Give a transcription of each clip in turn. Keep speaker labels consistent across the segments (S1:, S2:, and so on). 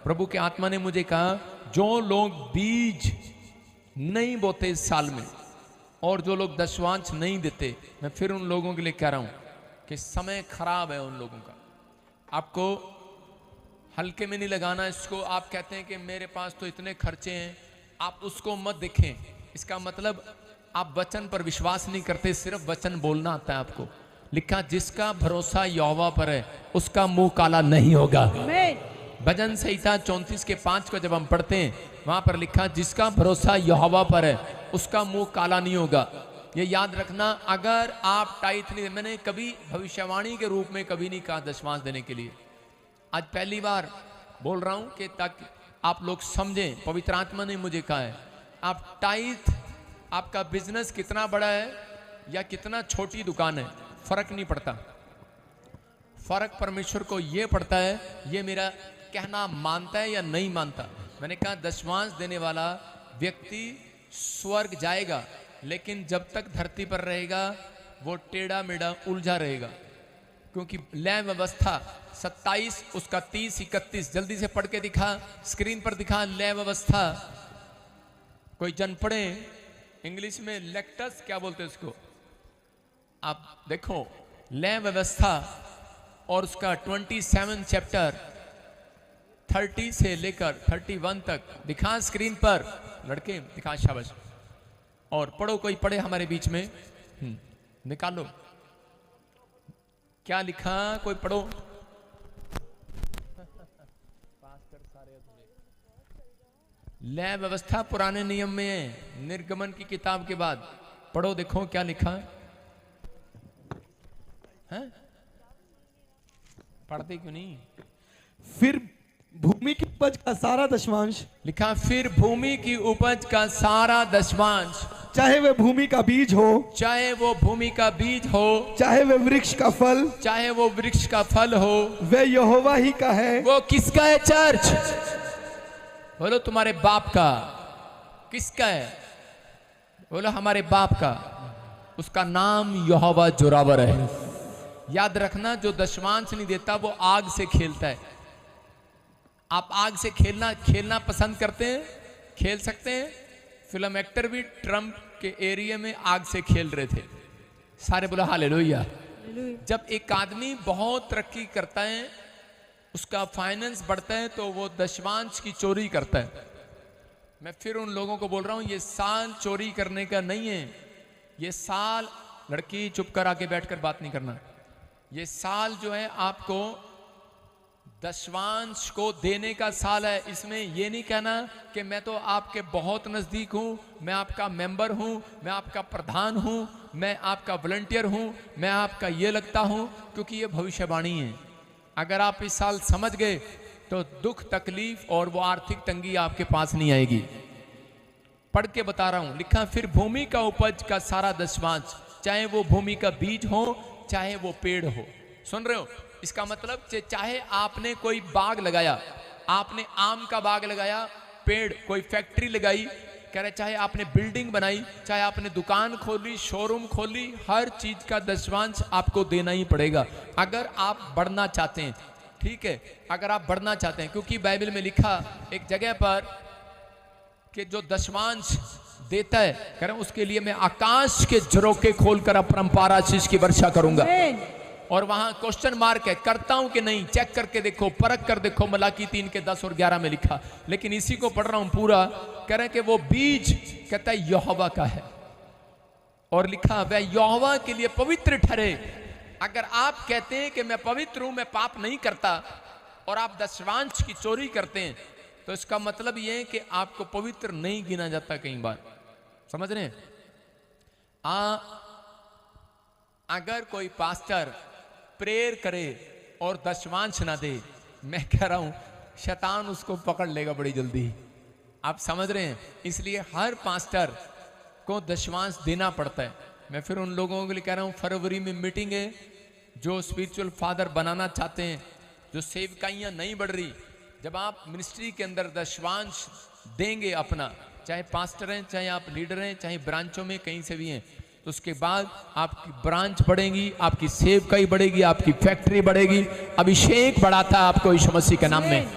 S1: प्रभु के आत्मा ने मुझे कहा, जो लोग बीज नहीं बोते इस साल में और जो लोग दशवांश नहीं देते, मैं फिर उन लोगों के लिए कह रहा हूं कि समय खराब है उन लोगों का। आपको हल्के में नहीं लगाना इसको। आप कहते हैं कि मेरे पास तो इतने खर्चे हैं, आप उसको मत देखें। इसका मतलब आप वचन पर विश्वास नहीं करते, सिर्फ वचन बोलना आता है आपको। लिखा, जिसका भरोसा यहोवा पर है उसका मुंह काला नहीं होगा। भजन संहिता 34 के 5 को जब हम पढ़ते हैं, वहां पर लिखा, जिसका भरोसा यहोवा पर है उसका मुंह काला नहीं होगा। ये याद रखना। अगर आप टाइट नहीं, मैंने कभी भविष्यवाणी के रूप में कभी नहीं कहा दशमांश देने के लिए, आज पहली बार बोल रहा हूं कि ताकि आप लोग समझें। पवित्र आत्मा ने मुझे कहा है, आप टाइट, आपका बिजनेस कितना बड़ा है या कितना छोटी दुकान है, फर्क नहीं पड़ता। फर्क परमेश्वर को यह पड़ता है, ये मेरा कहना मानता है या नहीं मानता। मैंने कहा दशमांश देने वाला व्यक्ति स्वर्ग जाएगा, लेकिन जब तक धरती पर रहेगा वो टेढ़ा मेढ़ा उलझा रहेगा। क्योंकि लय व्यवस्था 27 उसका 30 31 जल्दी से पढ़ के दिखा, स्क्रीन पर दिखा। लय व्यवस्था, कोई जन पढ़े इंग्लिश में, लेक्टस क्या बोलते हैं उसको, आप देखो। लय व्यवस्था और उसका 27 चैप्टर 30 से लेकर 31 तक दिखा स्क्रीन पर, लड़के दिखा, शाबाश। और पढ़ो, कोई पढ़े हमारे बीच में, निकालो क्या लिखा, कोई पढ़ो। लय व्यवस्था पुराने नियम में है, निर्गमन की किताब के बाद पढ़ो, देखो क्या लिखा है। पढ़ते क्यों नहीं?
S2: फिर भूमि की उपज का सारा दशमांश,
S1: लिखा, फिर भूमि की उपज का सारा दशमांश,
S2: चाहे वह भूमि का बीज हो,
S1: चाहे वो भूमि का बीज हो,
S2: चाहे वह वृक्ष का फल,
S1: चाहे वो वृक्ष का फल हो,
S2: वह यहोवा ही का है।
S1: वो किसका है? चर्च बोलो, तुम्हारे बाप का। किसका है? बोलो, हमारे बाप का। उसका नाम यहोवा जोरावर है। याद रखना, जो दशमांश नहीं देता वो आग से खेलता है। आप आग से खेलना पसंद करते हैं? खेल सकते हैं। फिल्म एक्टर भी ट्रम्प के एरिया में आग से खेल रहे थे। सारे बोला हालेलुया। जब एक आदमी बहुत तरक्की करता है, उसका फाइनेंस बढ़ता है, तो वो दशमांश की चोरी करता है। मैं फिर उन लोगों को बोल रहा हूं, ये साल चोरी करने का नहीं है। ये साल, लड़की चुप कर आके बैठकर बात नहीं करना। ये साल जो है आपको दशमांश को देने का साल है। इसमें ये नहीं कहना कि मैं तो आपके बहुत नजदीक हूं, मैं आपका मेंबर हूं, मैं आपका प्रधान हूं, मैं आपका वॉलंटियर हूं, मैं आपका ये लगता हूं, क्योंकि ये भविष्यवाणी है। अगर आप इस साल समझ गए तो दुख तकलीफ और वो आर्थिक तंगी आपके पास नहीं आएगी। पढ़ के बता रहा हूं, लिखा, फिर भूमि का उपज का सारा दशमांश, चाहे वो भूमि का बीज हो, चाहे वो पेड़ हो। सुन रहे हो? इसका मतलब चाहे आपने कोई बाग लगाया, आपने आम का बाग लगाया, पेड़, कोई फैक्ट्री लगाई, कह रहे, चाहे आपने बिल्डिंग बनाई, चाहे आपने दुकान खोली, शोरूम खोली, हर चीज का दशमांश आपको देना ही पड़ेगा अगर आप बढ़ना चाहते हैं। ठीक है, अगर आप बढ़ना चाहते हैं, क्योंकि बाइबल में लिखा एक जगह पर कि जो दशमांश देता है, कह रहे, उसके लिए मैं आकाश के झरोखे खोलकर अपरंपार आशीष की वर्षा करूंगा। और वहां क्वेश्चन मार्क है, करता हूं कि नहीं, चेक करके देखो, परख कर देखो। मलाकी 3 के 10 और 11 में लिखा। लेकिन इसी को पढ़ रहा हूं पूरा, कह रहे कि वो बीज, कहता है, यहोवा का है। और लिखा, वह यहोवा के लिए पवित्र ठहरे। अगर आप कहते हैं कि मैं पवित्र हूं, मैं पाप नहीं करता, और आप दशमांश की चोरी करते हैं, तो इसका मतलब यह है कि आपको पवित्र नहीं गिना जाता। कई बार समझ रहे हैं? अगर कोई पास्टर प्रेयर करे और दशमांश ना दे, मैं कह रहा हूं शैतान उसको पकड़ लेगा बड़ी जल्दी। आप समझ रहे हैं? इसलिए हर पास्टर को दशमांश देना पड़ता है। मैं फिर उन लोगों के लिए कह रहा हूं, फरवरी में मीटिंग है, जो स्पिरिचुअल फादर बनाना चाहते हैं, जो सेवकाइयां नहीं बढ़ रही, जब आप मिनिस्ट्री के अंदर दशमांश देंगे अपना, चाहे पास्टर हैं, चाहे आप लीडर हैं, चाहे ब्रांचों में कहीं से भी हैं, तो उसके बाद आपकी ब्रांच बढ़ेगी, आपकी सेवकाई बढ़ेगी, आपकी फैक्ट्री बढ़ेगी, अभिषेक बढ़ाता है आपको यीशु मसीह के नाम में।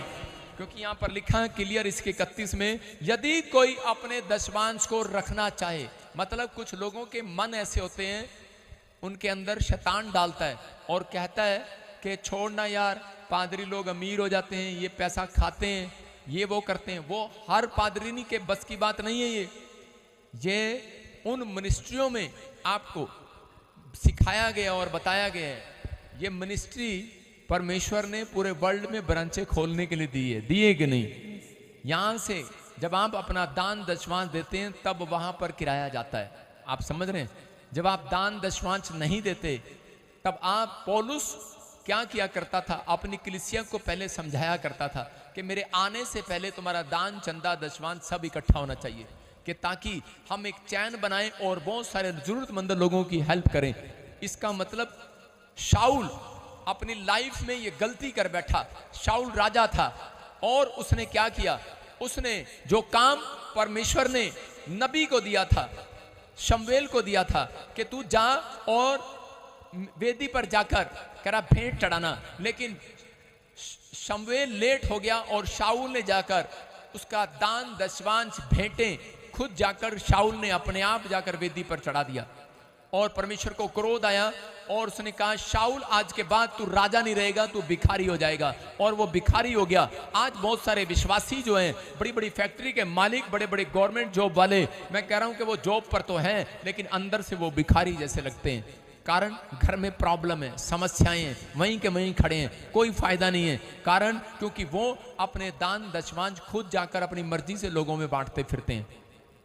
S1: क्योंकि यहां पर लिखा है क्लियर इसके 31 में, यदि कोई अपने दशमांश को रखना चाहे, मतलब कुछ लोगों के मन ऐसे होते हैं, उनके अंदर शैतान डालता है और कहता है कि छोड़ना यार, पादरी लोग अमीर हो जाते हैं, ये पैसा खाते हैं, ये वो करते हैं। वो हर पादरीनी के बस की बात नहीं है। ये उन मिनिस्ट्रियों में आपको सिखाया गया और बताया गया है। ये मिनिस्ट्री परमेश्वर ने पूरे वर्ल्ड में ब्रांचें खोलने के लिए दी है, दिए कि नहीं? यहाँ से जब आप अपना दान दशमांश देते हैं तब वहाँ पर किराया जाता है। आप समझ रहे हैं? जब आप दान दशमांश नहीं देते तब आप, पौलुस क्या किया करता था, अपनी कलीसिया को पहले समझाया करता था कि मेरे आने से पहले तुम्हारा दान चंदा दशमांश सब इकट्ठा होना चाहिए, कि ताकि हम एक चैन बनाएं और बहुत सारे जरूरतमंद लोगों की हेल्प करें। इसका मतलब शाऊल अपनी लाइफ में ये गलती कर बैठा। शाऊल राजा था और उसने क्या किया, उसने जो काम परमेश्वर ने नबी को दिया था, शमूएल को दिया था कि तू जा और वेदी पर जाकर करा भेंट चढ़ाना, लेकिन शमूएल लेट हो गया और शाऊल ने जाकर उसका दान दशमांश भेंटें खुद जाकर शाऊल ने अपने आप जाकर वेदी पर चढ़ा दिया। और परमेश्वर को क्रोध आया और उसने कहा शाऊल आज के बाद तू राजा नहीं रहेगा, तू भिखारी हो जाएगा। और वो भिखारी हो गया। आज बहुत सारे विश्वासी जो हैं, बड़ी बड़ी फैक्ट्री के मालिक, बड़े बड़े गवर्नमेंट जॉब वाले, मैं कह रहा हूं कि वो जॉब पर तो हैं लेकिन अंदर से वो भिखारी जैसे लगते हैं। कारण घर में प्रॉब्लम है, समस्याएं हैं, वहीं के वहीं खड़े हैं, कोई फायदा नहीं है। कारण क्योंकि वो अपने दान दशमांश खुद जाकर अपनी मर्जी से लोगों में बांटते फिरते हैं।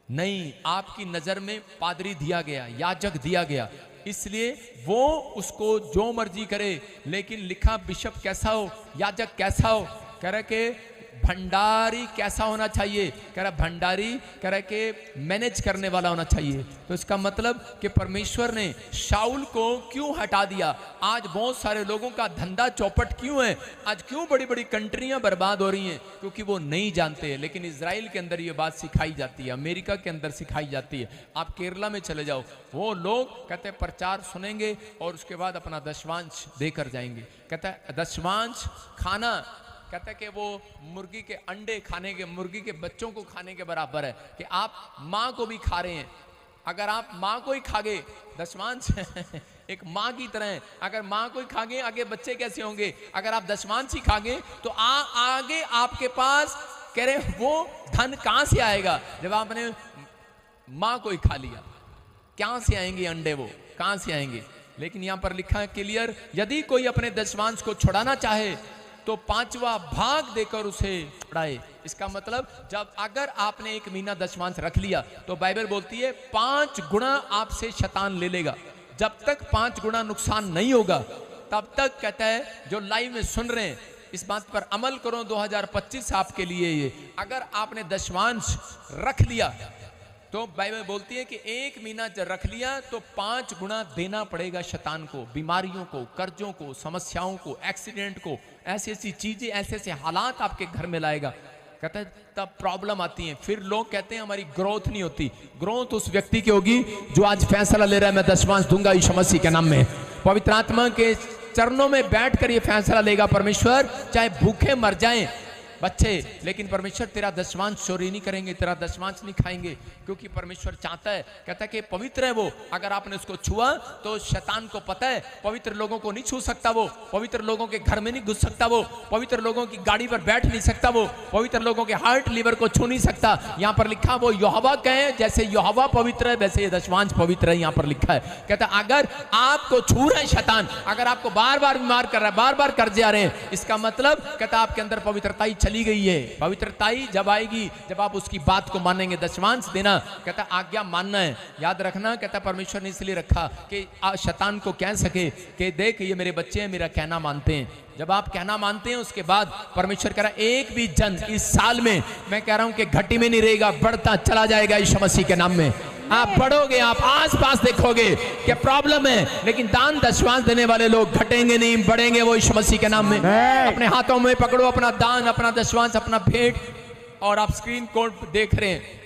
S1: नहीं, आपकी नजर में पादरी दिया गया, याजक दिया गया, इसलिए वो उसको जो मर्जी करे। लेकिन लिखा बिशप कैसा हो, याजक कैसा हो, कह रहा कि भंडारी कैसा होना चाहिए, कह रहा भंडारी कह रहा कि मैनेज करने वाला होना चाहिए। तो इसका मतलब कि परमेश्वर ने शाऊल को क्यों हटा दिया? आज बहुत सारे लोगों का धंधा चौपट क्यों है? आज क्यों बड़ी बड़ी कंट्रियां बर्बाद हो रही हैं? क्योंकि वो नहीं जानते हैं। लेकिन इजराइल के अंदर ये बात सिखाई जाती है, अमेरिका के अंदर सिखाई जाती है। आप केरला में चले जाओ, वो लोग कहते हैं प्रचार सुनेंगे और उसके बाद अपना दशमांश देकर जाएंगे। कहता है दशमांश खाना, कहता है कि वो मुर्गी के अंडे खाने के, मुर्गी के बच्चों को खाने के बराबर है, कि आप माँ को भी खा रहे हैं। अगर आप माँ को ही खागे, दशमांश एक माँ की तरह है, अगर माँ को ही खागे आगे बच्चे कैसे होंगे? अगर आप दशमांश ही खागे तो आगे आपके पास कह रहे वो धन कहाँ से आएगा? जब आपने माँ को ही खा लिया, कहाँ से आएंगे अंडे? वो कहाँ से आएंगे? लेकिन यहाँ पर लिखा है क्लियर, यदि कोई अपने दशमांश को छुड़ाना चाहे तो 5वां भाग देकर उसे छुड़ाए। इसका मतलब जब अगर आपने 1 महीना दशमांश रख लिया तो बाइबल बोलती है 5 गुना आपसे शैतान ले लेगा। जब तक 5 गुना नुकसान नहीं होगा तब तक, कहता है जो लाइव में सुन रहे हैं, इस बात पर अमल करो। 2025 आपके लिए ये, अगर आपने दशमांश रख लिया तो बाइबल बोलती है कि 1 महीना जब रख लिया तो 5 गुना देना पड़ेगा शैतान को, बीमारियों को, कर्जों को, समस्याओं को, एक्सीडेंट को, ऐसी ऐसी चीजें, ऐसे ऐसे हालात आपके घर में लाएगा। कहता है तब प्रॉब्लम आती है। फिर लोग कहते हैं हमारी ग्रोथ नहीं होती। ग्रोथ उस व्यक्ति की होगी जो आज फैसला ले रहा है मैं दशमांश दूंगा यीशु मसीह के नाम में। पवित्र आत्मा के चरणों में बैठकर ये फैसला लेगा परमेश्वर, चाहे भूखे मर जाएं बच्चे, लेकिन परमेश्वर तेरा दशमांश चोरी नहीं करेंगे, तेरा दशमांश नहीं खाएंगे, क्योंकि परमेश्वर चाहता है, कहता है कि पवित्र है वो। अगर आपने उसको छुआ तो शैतान को पता है पवित्र लोगों को नहीं छू सकता वो, पवित्र लोगों के घर में नहीं घुस सकता वो, पवित्र लोगों की गाड़ी पर बैठ नहीं सकता वो, पवित्र लोगों के हार्ट लीवर को छू नहीं सकता। यहाँ पर लिखा वो यहोवा कहे, जैसे यहोवा पवित्र है वैसे ये दशमांश पवित्र है। यहाँ पर लिखा है, कहता अगर आपको छू रहे हैं शैतान, अगर आपको बार बार बीमार कर रहा है, बार बार कर्जे आ रहे हैं, इसका मतलब कहता आपके अंदर पवित्रता चली गई है। पवित्रता जब आएगी जब आप उसकी बात को मानेंगे। दशमांश देना, कहता आज्ञा मानना है, याद रखना। कहता परमेश्वर ने इसलिए रखा कि शैतान को कह सके कि देख ये मेरे बच्चे हैं, मेरा कहना मानते हैं। जब आप कहना मानते हैं उसके बाद परमेश्वर कह रहा है एक भी जन इस साल में, मैं कह रहा हूं कि घटी में नहीं रहेगा, बढ़ता चला जाएगा यीशु मसीह के नाम में। आप बढ़ोगे, आप आस पास देखोगे कि प्रॉब्लम है, लेकिन दान दशमांश देने वाले लोग घटेंगे नहीं, बढ़ेंगे वो यीशु मसीह के नाम में। अपने हाथों में पकड़ो अपना दान, अपना दशमांश, अपना भेंट, और आप स्क्रीन कोड देख रहे हैं।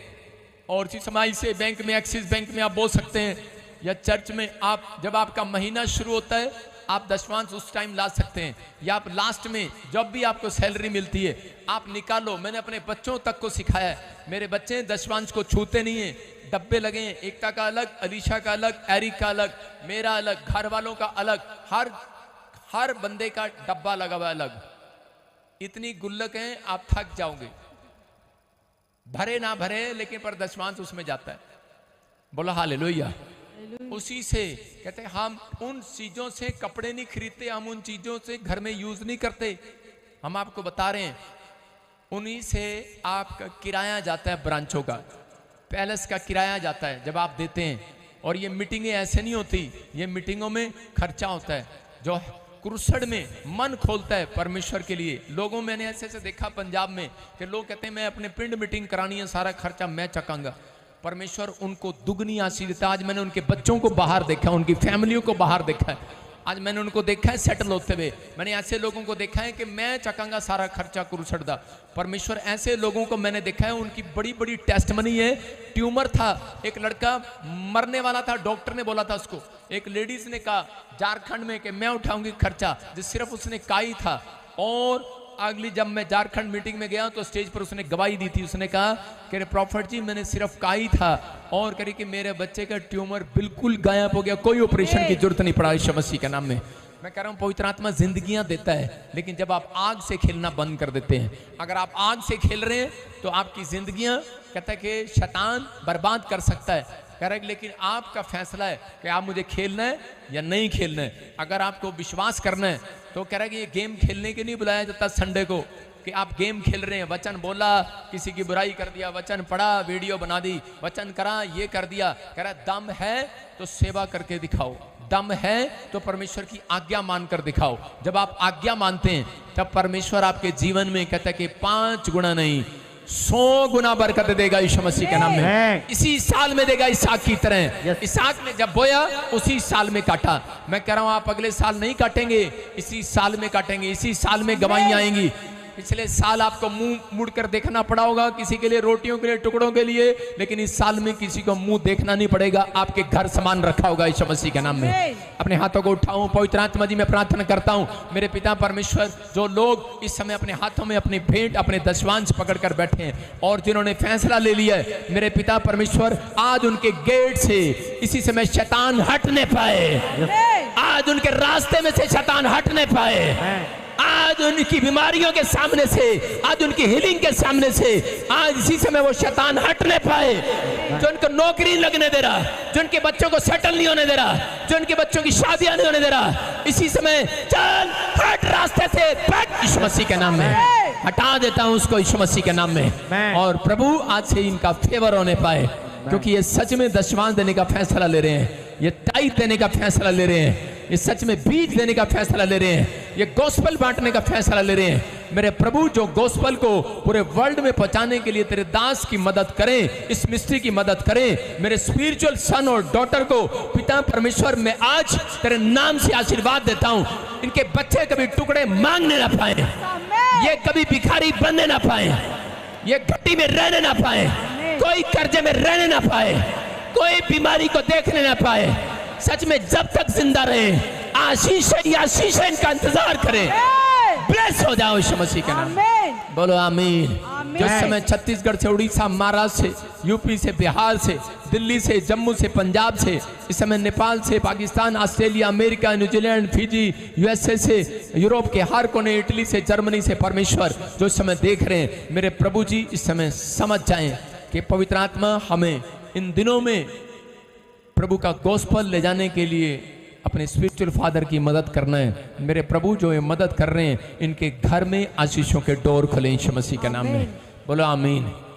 S1: और इसी समय से बैंक में, एक्सिस बैंक में आप बोल सकते हैं, या चर्च में आप, जब आपका महीना शुरू होता है आप दशमांश उस टाइम ला सकते हैं, या आप लास्ट में जब भी आपको सैलरी मिलती है आप निकालो। मैंने अपने बच्चों तक को सिखाया है, मेरे बच्चे दशमांश को छूते नहीं है। डब्बे लगे हैं, एकता का अलग, अलीशा का अलग, एरिक का अलग, मेरा अलग, घर वालों का अलग, हर बंदे का डब्बा लगा हुआ अलग। इतनी गुल्लक है आप थक जाओगे, भरे ना भरे लेकिन पर दशमांश उसमें जाता है। बोलो हालेलुया। उसी से कहते हैं हम उन चीजों से कपड़े नहीं खरीदते, हम उन चीजों से घर में यूज नहीं करते। हम आपको बता रहे हैं उन्हीं से आपका किराया जाता है, ब्रांचों का, पैलेस का किराया जाता है जब आप देते हैं। और ये मीटिंगें ऐसे नहीं होती, ये मीटिंगों में खर्चा होता है। जो कुरुसड़ में मन खोलता है परमेश्वर के लिए, लोगों मैंने ऐसे ऐसे देखा पंजाब में कि लोग कहते हैं मैं अपने पिंड मीटिंग करानी है, सारा खर्चा मैं चकाऊंगा। परमेश्वर उनको दुगनी आशीष देता है। आज मैंने उनके बच्चों को बाहर देखा, उनकी फैमिलियों को बाहर देखा है, आज मैंने उनको देखा है सेटल होते हुए। मैंने ऐसे लोगों को देखा है कि मैं चकाऊंगा सारा खर्चा कुरुसड़ दा। परमेश्वर ऐसे लोगों को मैंने देखा है, उनकी बड़ी बड़ी टेस्टमनी है। ट्यूमर था, एक लड़का मरने वाला था, डॉक्टर ने बोला था उसको, एक लेडीज ने कहा झारखंड में कि मैं उठाऊंगी खर्चा, जो सिर्फ उसने कहा ही था। और अगली जब मैं झारखंड मीटिंग में गया तो स्टेज पर उसने गवाही दी थी, उसने कहा कि प्रॉफिट जी मैंने सिर्फ कहा ही था, और करी कि मेरे बच्चे का ट्यूमर बिल्कुल गायब हो गया, कोई ऑपरेशन की जरूरत नहीं पड़ा यीशु मसीह के नाम में। मैं कह रहा हूं पवित्र आत्मा जिंदगियां देता है, लेकिन जब आप आग से खेलना बंद कर देते हैं, अगर आप आग से खेल रहे हैं तो आपकी जिंदगियां कहता है कि शैतान बर्बाद कर सकता है। कह रहा है लेकिन आपका फैसला है कि आप मुझे खेलना है या नहीं खेलना है। अगर आपको विश्वास करना है तो कह रहा है कि ये गेम खेलने के नहीं बुलाया जाता संडे को कि आप गेम खेल रहे हैं। वचन बोला, किसी की बुराई कर दिया, वचन पढ़ा, वीडियो बना दी, वचन करा, ये कर दिया। कह रहा है दम है तो सेवा करके दिखाओ, दम है तो परमेश्वर की आज्ञा मानकर दिखाओ। जब आप आज्ञा मानते हैं तब परमेश्वर आपके जीवन में कहता है कि 5 गुना नहीं 100 गुना बरकत देगा यीशु मसीह के नाम में। इसी साल में देगा इसहाक की तरह। इसहाक ने जब बोया उसी साल में काटा। मैं कह रहा हूं आप अगले साल नहीं काटेंगे, इसी साल में काटेंगे, इसी साल में गवाहियां आएंगी। पिछले साल आपको मुंह मुड़कर देखना पड़ा होगा किसी के लिए, रोटियों के लिए, टुकड़ों के लिए, लेकिन इस साल में किसी को मुंह देखना नहीं पड़ेगा। आपके घर सामान रखा होगा यीशु मसीह के नाम में। अपने हाथों को उठाऊं, पवित्र आत्मा जी मैं प्रार्थना करता हूं मेरे पिता परमेश्वर, जो लोग इस समय अपने हाथों में अपनी भेंट, अपने दशवांश पकड़कर बैठे हैं और जिन्होंने फैसला ले लिया है, मेरे पिता परमेश्वर आज उनके गेट से इसी समय शैतान हट नहीं पाए, आज उनके रास्ते में से शैतान हट नहीं पाए, आज उनकी बीमारियों के सामने से, आज उनकी हीलिंग के सामने से, आज इसी समय वो शैतान हट नहीं पाए। जो उनको नौकरी लगने दे रहा, जो उनके बच्चों को सेटल नहीं होने दे रहा, जो उनके बच्चों की शादियां नहीं होने दे रहा, इसी समय चल हट रास्ते से, यीशु मसीह के नाम में हटा देता हूं उसको यीशु मसीह के नाम में। और प्रभु आज से इनका फेवर होने पाए, क्योंकि ये सच में दशवांश देने का फैसला ले रहे हैं, ये टाइट देने का फैसला ले रहे हैं, ये सच में बीज देने का फैसला ले रहे हैं, ये गॉस्पेल बांटने का फैसला ले रहे हैं। मेरे प्रभु जो गॉस्पेल को पूरे वर्ल्ड में पहुंचाने के लिए तेरे दास की मदद करें, इस मिस्ट्री की मदद करें। मेरे स्पिरिचुअल सन और डॉटर को पिता परमेश्वर मैं आज तेरे नाम से आशीर्वाद देता हूं। इनके बच्चे कभी टुकड़े मांगने ना पाए, ये कभी भिखारी बनने ना पाए, ये घटी में रहने ना पाए, कोई कर्जे में रहने ना पाए, कोई बीमारी को देखने ना पाए। सच में जब तक जिंदा रहे आशीष इनका इंतजार करें। ब्लेस हो जाओ यीशु मसीह के नाम, बोलो आमीन। जिस समय छत्तीसगढ़ से, उड़ीसा, महाराष्ट्र से, यूपी से, बिहार से, दिल्ली से, जम्मू से, पंजाब से, इस समय नेपाल से, Pakistan, Australia, America, New Zealand, Fiji, USA से, यूरोप के हर कोने, इटली से, जर्मनी से, परमेश्वर जो इस समय देख रहे हैं, मेरे प्रभु जी इस समय समझ जाएं कि पवित्र आत्मा हमें इन दिनों में प्रभु का गॉस्पेल ले जाने के लिए अपने स्पिरिचुअल फादर की मदद करना है। मेरे प्रभु जो ये मदद कर रहे हैं, इनके घर में आशीषों के डोर खुले यीशु मसीह के नाम में, बोलो आमीन।